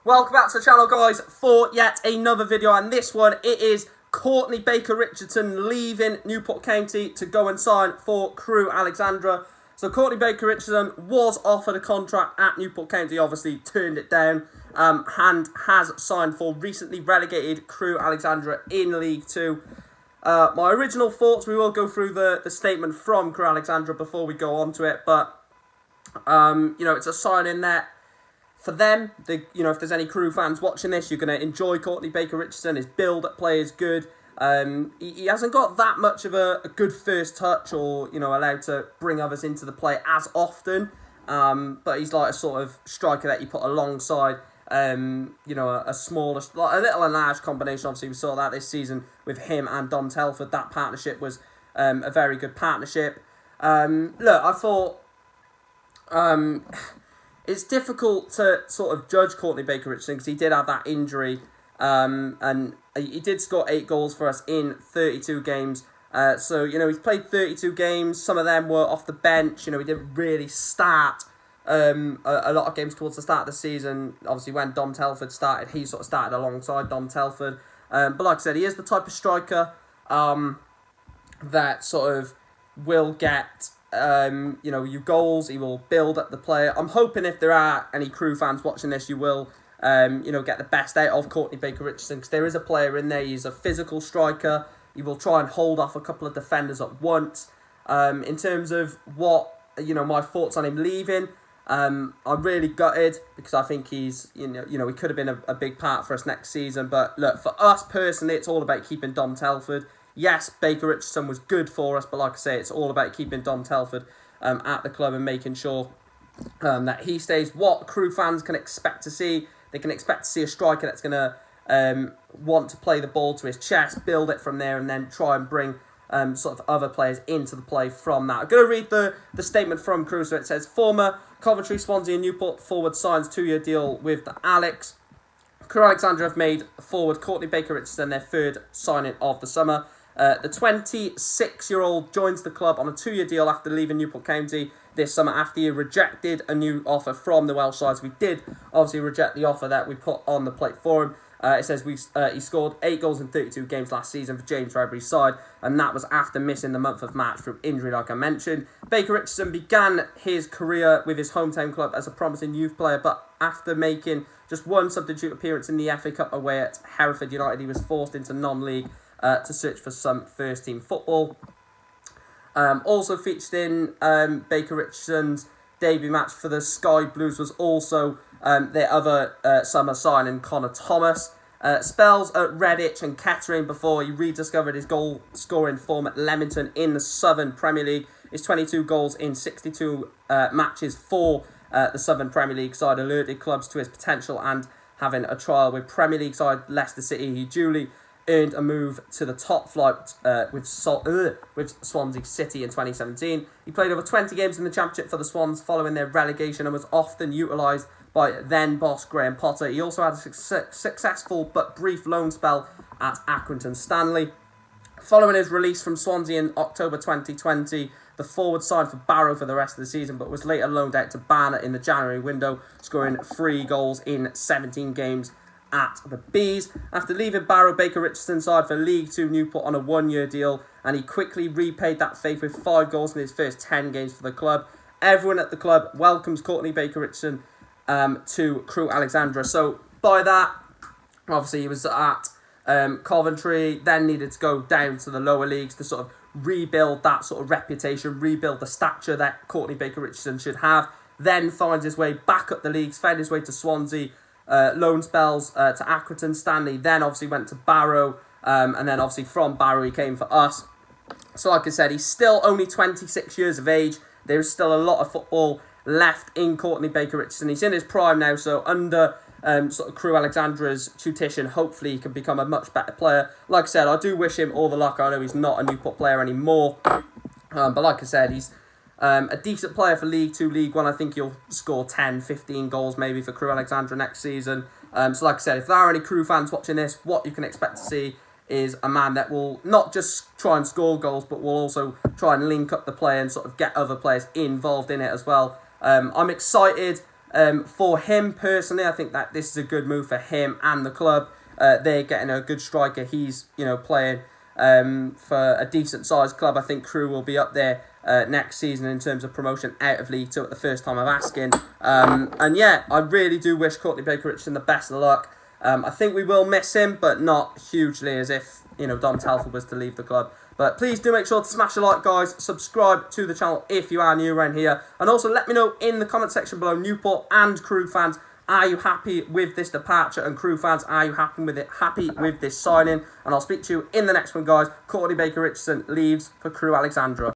Welcome back to the channel, guys, for yet another video, and this one, it is Courtney Baker-Richardson leaving Newport County to go and sign for Crewe Alexandra. So Courtney Baker-Richardson was offered a contract at Newport County, obviously turned it down, and has signed for recently relegated Crewe Alexandra in League 2. My original thoughts, we will go through the statement from Crewe Alexandra before we go on to it, but, it's a signing that for them, if there's any Crewe fans watching this, you're going to enjoy Courtney Baker-Richardson. His build-up play is good. He hasn't got that much of a good first touch or, allowed to bring others into the play as often. But he's like a sort of striker that you put alongside, a smaller, like a little and large combination. Obviously, we saw that this season with him and Dom Telford. That partnership was a very good partnership. Look, I thought... it's difficult to sort of judge Courtney Baker-Richardson because he did have that injury, and he did score 8 goals for us in 32 games. So, he's played 32 games. Some of them were off the bench. He didn't really start a lot of games towards the start of the season. Obviously, when Dom Telford started, he sort of started alongside Dom Telford. But like I said, he is the type of striker that sort of will get... your goals. He will build up the player. I'm hoping if there are any Crewe fans watching this, you will, get the best out of Courtney Baker-Richardson, because there is a player in there. He's a physical striker. He will try and hold off a couple of defenders at once. In terms of what, my thoughts on him leaving, I'm really gutted because I think he's, he could have been a big part for us next season. But look, for us personally, it's all about keeping Dom Telford. Yes, Baker-Richardson was good for us, but like I say, it's all about keeping Dom Telford at the club and making sure that he stays. What Crewe fans can expect to see, they can expect to see a striker that's going to want to play the ball to his chest, build it from there, and then try and bring sort of other players into the play from that. I'm going to read the statement from Crewe. So it says, former Coventry, Swansea and Newport forward signs 2-year deal with the Alex. Crewe Alexandra have made forward Courtney Baker-Richardson their third signing of the summer. The 26-year-old joins the club on a 2-year deal after leaving Newport County this summer after he rejected a new offer from the Welsh sides. We did obviously reject the offer that we put on the plate for him. It says he scored 8 goals in 32 games last season for James Rowberry's side, and that was after missing the month of March through injury, like I mentioned. Baker-Richardson began his career with his hometown club as a promising youth player, but after making just one substitute appearance in the FA Cup away at Hereford United, he was forced into non-league to search for some first-team football. Also featured in Baker-Richardson's debut match for the Sky Blues was also their other summer signing, Connor Thomas. Spells at Redditch and Kettering before he rediscovered his goal-scoring form at Leamington in the Southern Premier League. His 22 goals in 62 matches for the Southern Premier League side alerted clubs to his potential, and having a trial with Premier League side Leicester City, he duly earned a move to the top flight with Swansea City in 2017. He played over 20 games in the Championship for the Swans following their relegation and was often utilised by then-boss Graham Potter. He also had a successful but brief loan spell at Accrington Stanley. Following his release from Swansea in October 2020, the forward signed for Barrow for the rest of the season, but was later loaned out to Barnet in the January window, scoring 3 goals in 17 games at the Bees. After leaving Barrow, Baker-Richardson side for League 2 Newport on a 1-year deal, and he quickly repaid that faith with 5 goals in his first 10 games for the club. Everyone at the club welcomes Courtney Baker-Richardson to Crewe Alexandra. So by that, obviously he was at Coventry, then needed to go down to the lower leagues to sort of rebuild that sort of reputation, rebuild the stature that Courtney Baker-Richardson should have, then finds his way back up the leagues, found his way to Swansea, loan spells to Accrington Stanley, then obviously went to Barrow, and then obviously from Barrow he came for us. So like I said, he's still only 26 years of age. There is still a lot of football left in Courtney Baker-Richardson. He's in his prime now, so under sort of Crewe Alexandra's tuition, hopefully he can become a much better player. Like I said, I do wish him all the luck. I know he's not a Newport player anymore, but like I said, he's a decent player for League 2, League 1. I think he'll score 10, 15 goals maybe for Crewe Alexandra next season. So like I said, if there are any Crewe fans watching this, what you can expect to see is a man that will not just try and score goals, but will also try and link up the play and sort of get other players involved in it as well. I'm excited For him personally, I think that this is a good move for him and the club. They're getting a good striker. He's, playing for a decent sized club. I think Crewe will be up there next season in terms of promotion out of League Two at the first time of asking. And yeah, I really do wish Courtney Baker-Richardson the best of luck. I think we will miss him, but not hugely, as if Dom Telford was to leave the club. But please do make sure to smash a like, guys. Subscribe to the channel if you are new around here, and also let me know in the comment section below, Newport and Crewe fans, are you happy with this departure? And Crewe fans, are you happy with it? Happy with this signing? And I'll speak to you in the next one, guys. Courtney Baker-Richardson leaves for Crewe Alexandra.